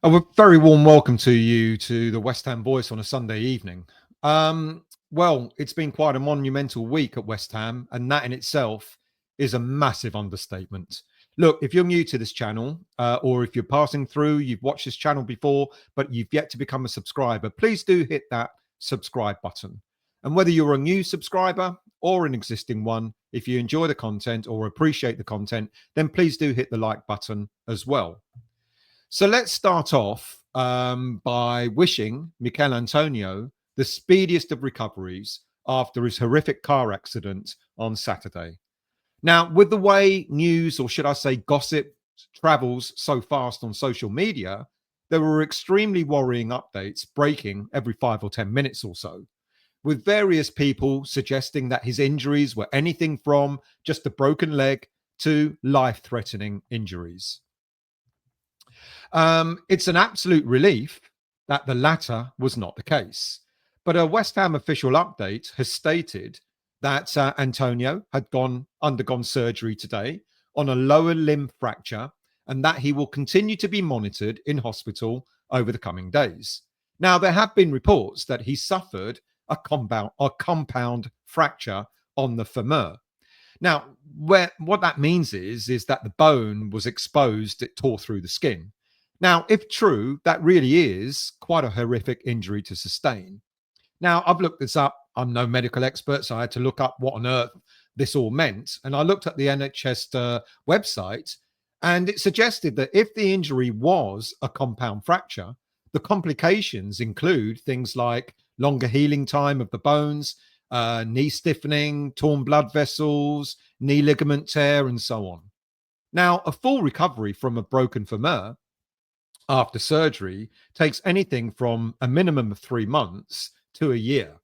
A very warm welcome to you to the West Ham Voice on a Sunday evening. Well, it's been quite a monumental week at West Ham, and that in itself is a massive understatement. Look, if you're new to this channel, or if you're passing through, you've watched this channel before, but you've yet to become a subscriber, please do hit that subscribe button. And whether you're a new subscriber or an existing one, if you enjoy the content or appreciate the content, then please do hit the like button as well. So let's start off by wishing Michael Antonio the speediest of recoveries after his horrific car accident on Saturday. Now, with the way news, or should I say gossip, travels so fast on social media, there were extremely worrying updates breaking every 5 or 10 minutes or so, with various people suggesting that his injuries were anything from just a broken leg to life-threatening injuries. It's an absolute relief that the latter was not the case. But a West Ham official update has stated that Antonio had undergone surgery today on a lower limb fracture and that he will continue to be monitored in hospital over the coming days. Now, there have been reports that he suffered a compound fracture on the femur. Now, what that means is that the bone was exposed, it tore through the skin. Now, if true, that really is quite a horrific injury to sustain. Now, I've looked this up. I'm no medical expert, so I had to look up what on earth this all meant. And I looked at the NHS website, and it suggested that if the injury was a compound fracture, the complications include things like longer healing time of the bones, knee stiffening, torn blood vessels, knee ligament tear, and so on. Now, a full recovery from a broken femur after surgery takes anything from a minimum of 3 months to a year.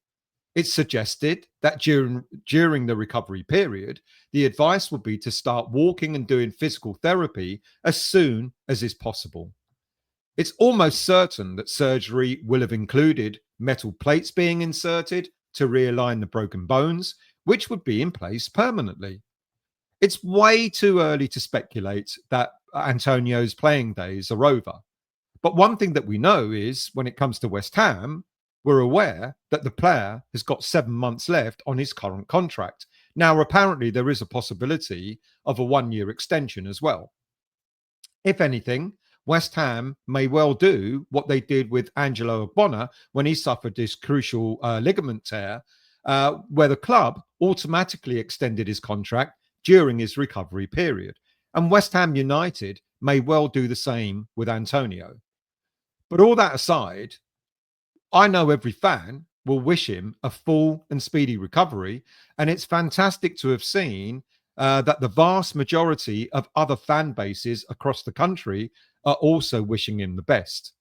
It's suggested that during the recovery period, the advice would be to start walking and doing physical therapy as soon as is possible. It's almost certain that surgery will have included metal plates being inserted to realign the broken bones, which would be in place permanently. It's way too early to speculate that Antonio's playing days are over. But one thing that we know is when it comes to West Ham, we're aware that the player has got 7 months left on his current contract. Now, apparently, there is a possibility of a 1-year extension as well. If anything, West Ham may well do what they did with Angelo Ogbonna when he suffered this crucial ligament tear, where the club automatically extended his contract during his recovery period. And West Ham United may well do the same with Antonio. But all that aside, I know every fan will wish him a full and speedy recovery. And it's fantastic to have seen that the vast majority of other fan bases across the country are also wishing him the best.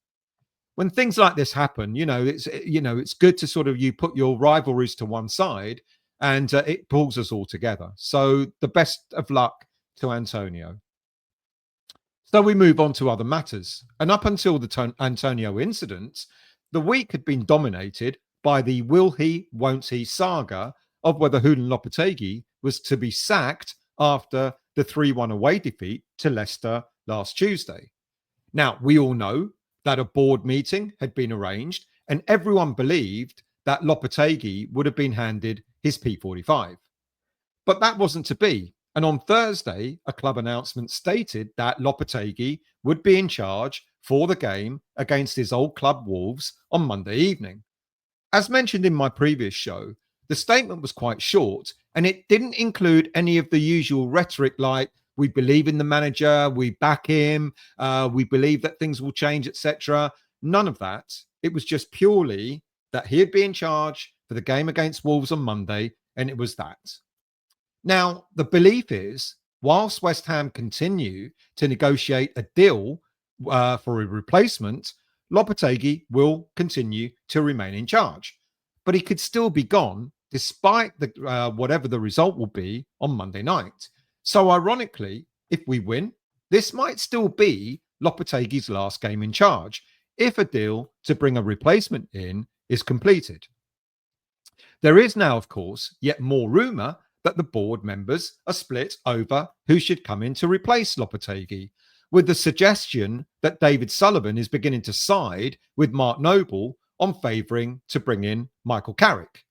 When things like this happen, it's good to sort of you put your rivalries to one side and it pulls us all together. So the best of luck to Antonio. So we move on to other matters. And up until the Antonio incident, the week had been dominated by the will he, won't he saga of whether Julen Lopetegui was to be sacked after the 3-1 away defeat to Leicester last Tuesday. Now, we all know that a board meeting had been arranged and everyone believed that Lopetegui would have been handed his P45. But that wasn't to be. And on Thursday, a club announcement stated that Lopetegui would be in charge for the game against his old club Wolves on Monday evening. As mentioned in my previous show, the statement was quite short and it didn't include any of the usual rhetoric like, we believe in the manager, we back him, we believe that things will change, etc. None of that. It was just purely that he'd be in charge for the game against Wolves on Monday, and it was that. Now, the belief is, whilst West Ham continue to negotiate a deal for a replacement, Lopetegui will continue to remain in charge. But he could still be gone despite whatever the result will be on Monday night. So ironically, if we win, this might still be Lopetegui's last game in charge if a deal to bring a replacement in is completed. There is now, of course, yet more rumour that the board members are split over who should come in to replace Lopetegui, with the suggestion that David Sullivan is beginning to side with Mark Noble on favouring to bring in Michael Carrick.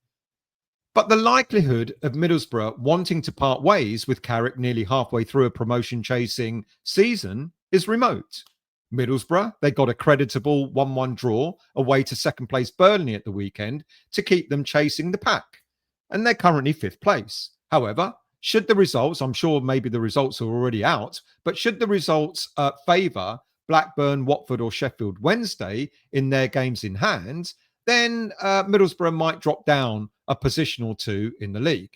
But the likelihood of Middlesbrough wanting to part ways with Carrick nearly halfway through a promotion-chasing season is remote. Middlesbrough, they got a creditable 1-1 draw away to second-place Burnley at the weekend to keep them chasing the pack. And they're currently 5th place. However, should the results, I'm sure maybe the results are already out, but should the results favour Blackburn, Watford or Sheffield Wednesday in their games in hand, then Middlesbrough might drop down a position or two in the league.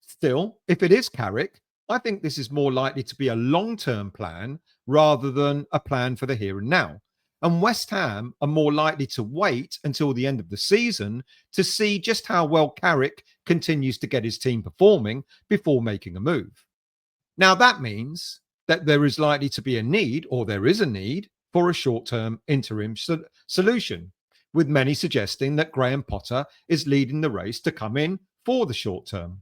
Still, if it is Carrick, I think this is more likely to be a long-term plan rather than a plan for the here and now. And West Ham are more likely to wait until the end of the season to see just how well Carrick continues to get his team performing before making a move. Now, that means that there is likely to be a need, or there is a need, for a short-term interim solution, with many suggesting that Graham Potter is leading the race to come in for the short term.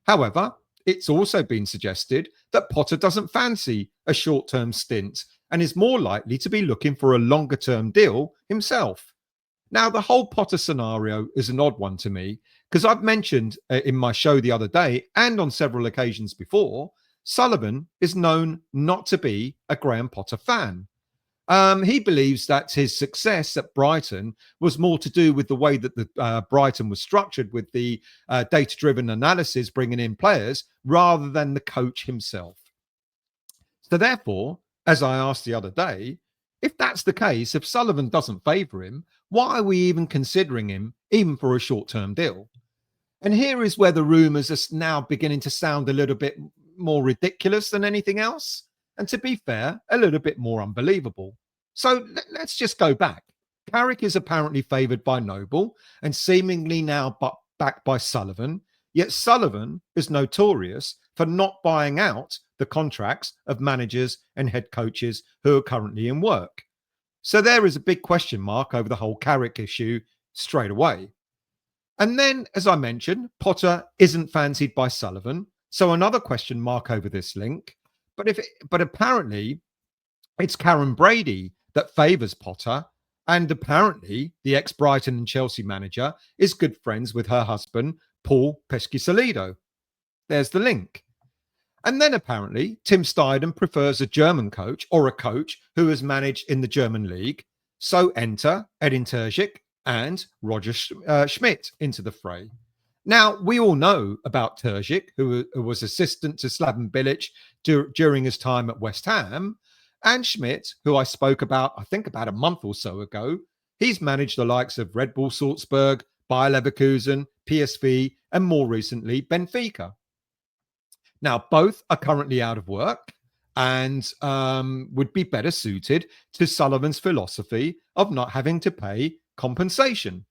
However, it's also been suggested that Potter doesn't fancy a short-term stint and is more likely to be looking for a longer-term deal himself. Now, the whole Potter scenario is an odd one to me because I've mentioned in my show the other day and on several occasions before, Sullivan is known not to be a Graham Potter fan. He believes that his success at Brighton was more to do with the way that the Brighton was structured with the data-driven analysis bringing in players rather than the coach himself. So therefore, as I asked the other day, if that's the case, if Sullivan doesn't favour him, why are we even considering him even for a short-term deal? And here is where the rumours are now beginning to sound a little bit more ridiculous than anything else. And to be fair, a little bit more unbelievable. So let's just go back. Carrick is apparently favoured by Noble and seemingly now backed by Sullivan, yet Sullivan is notorious for not buying out the contracts of managers and head coaches who are currently in work. So there is a big question mark over the whole Carrick issue straight away. And then, as I mentioned, Potter isn't fancied by Sullivan. So another question mark over this link. But apparently it's Karen Brady that favours Potter, and apparently the ex-Brighton and Chelsea manager is good friends with her husband, Paul Pesci-Solido. There's the link. And then apparently Tim Steidten prefers a German coach or a coach who has managed in the German league. So enter Edin Terzic and Roger Schmidt into the fray. Now, we all know about Terzic, who was assistant to Slaven Bilic during his time at West Ham, and Schmidt, who I spoke about, I think about a month or so ago. He's managed the likes of Red Bull Salzburg, Bayer Leverkusen, PSV, and more recently, Benfica. Now, both are currently out of work and would be better suited to Sullivan's philosophy of not having to pay compensation.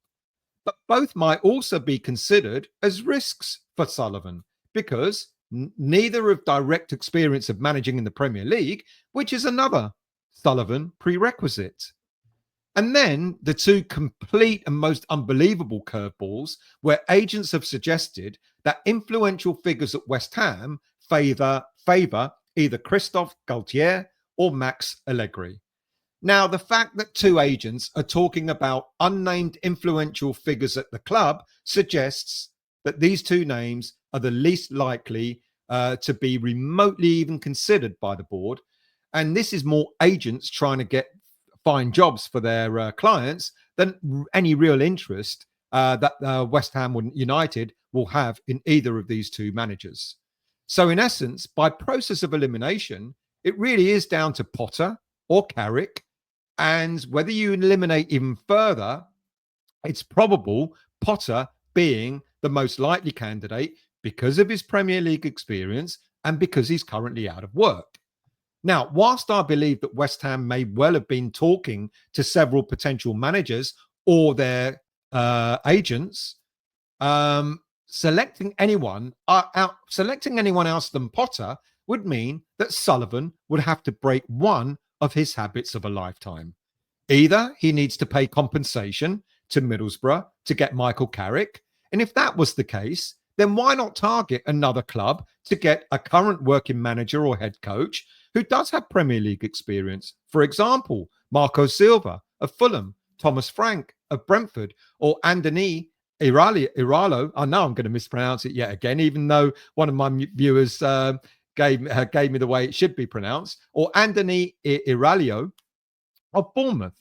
But both might also be considered as risks for Sullivan because neither have direct experience of managing in the Premier League, which is another Sullivan prerequisite. And then the two complete and most unbelievable curveballs where agents have suggested that influential figures at West Ham favour either Christophe Galtier or Max Allegri. Now, the fact that two agents are talking about unnamed influential figures at the club suggests that these two names are the least likely to be remotely even considered by the board. And this is more agents trying to find jobs for their clients than any real interest that West Ham United will have in either of these two managers. So in essence, by process of elimination, it really is down to Potter or Carrick. And whether you eliminate even further, it's probable Potter being the most likely candidate because of his Premier League experience and because he's currently out of work. Now, whilst I believe that West Ham may well have been talking to several potential managers or their agents, selecting anyone else than Potter would mean that Sullivan would have to break one of his habits of a lifetime. Either he needs to pay compensation to Middlesbrough to get Michael Carrick, and if that was the case, then why not target another club to get a current working manager or head coach who does have Premier League experience? For example, Marco Silva of Fulham, Thomas Frank of Brentford, or Andoni Iralo. I know I'm going to mispronounce it yet again, even though one of my viewers gave me the way it should be pronounced, or Andoni Iralio of Bournemouth.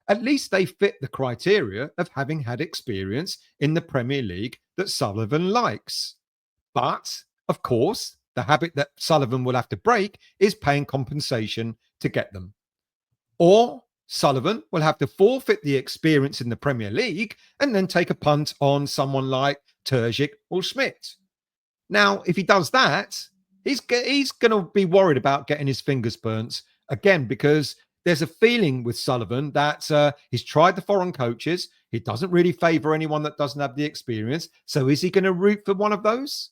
At least they fit the criteria of having had experience in the Premier League that Sullivan likes. But, of course, the habit that Sullivan will have to break is paying compensation to get them. Or Sullivan will have to forfeit the experience in the Premier League and then take a punt on someone like Terzic or Schmidt. Now, if he does that, he's going to be worried about getting his fingers burnt again, because there's a feeling with Sullivan that he's tried the foreign coaches. He doesn't really favour anyone that doesn't have the experience. So is he going to root for one of those?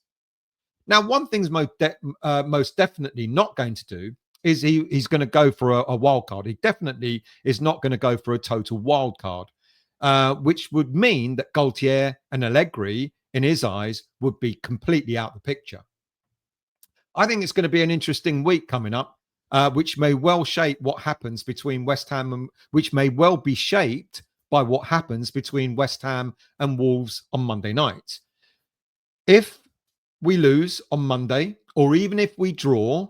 Now, one thing's most definitely not going to do is he's going to go for a wild card. He definitely is not going to go for a total wild card, which would mean that Gaultier and Allegri, in his eyes, would be completely out of the picture. I think it's going to be an interesting week coming up, which may well shape what happens between West Ham and which may well be shaped by what happens between West Ham and Wolves on Monday night. If we lose on Monday, or even if we draw,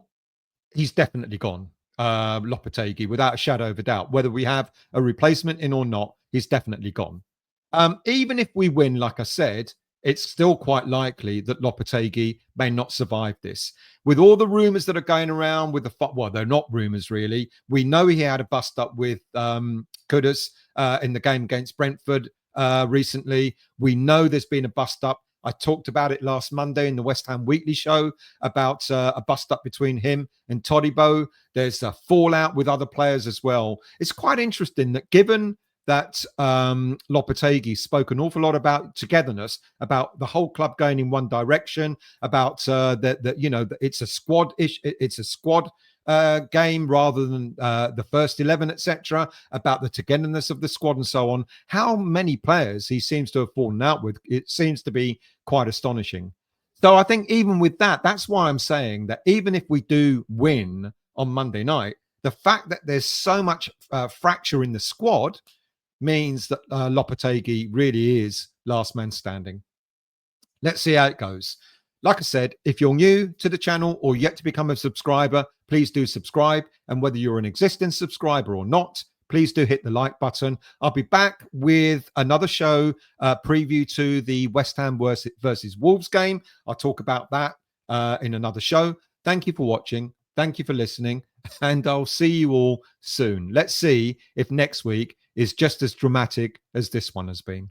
he's definitely gone. Lopetegui, without a shadow of a doubt. Whether we have a replacement in or not, he's definitely gone. Even if we win, like I said, it's still quite likely that Lopetegui may not survive this. With all the rumours that are going around with well, they're not rumours really. We know he had a bust up with Kudus in the game against Brentford recently. We know there's been a bust up. I talked about it last Monday in the West Ham Weekly show about a bust up between him and Todibo. There's a fallout with other players as well. It's quite interesting that given that Lopetegui spoke an awful lot about togetherness, about the whole club going in one direction, about that it's a squad game rather than the first 11, etc. About the togetherness of the squad and so on. How many players he seems to have fallen out with, it seems to be quite astonishing. So I think even with that, that's why I'm saying that even if we do win on Monday night, the fact that there's so much fracture in the squad means that Lopetegui really is last man standing. Let's see how it goes. Like I said, if you're new to the channel or yet to become a subscriber, please do subscribe. And whether you're an existing subscriber or not, please do hit the like button. I'll be back with another show preview to the West Ham versus Wolves game. I'll talk about that in another show. Thank you for watching. Thank you for listening. And I'll see you all soon. Let's see if next week is just as dramatic as this one has been.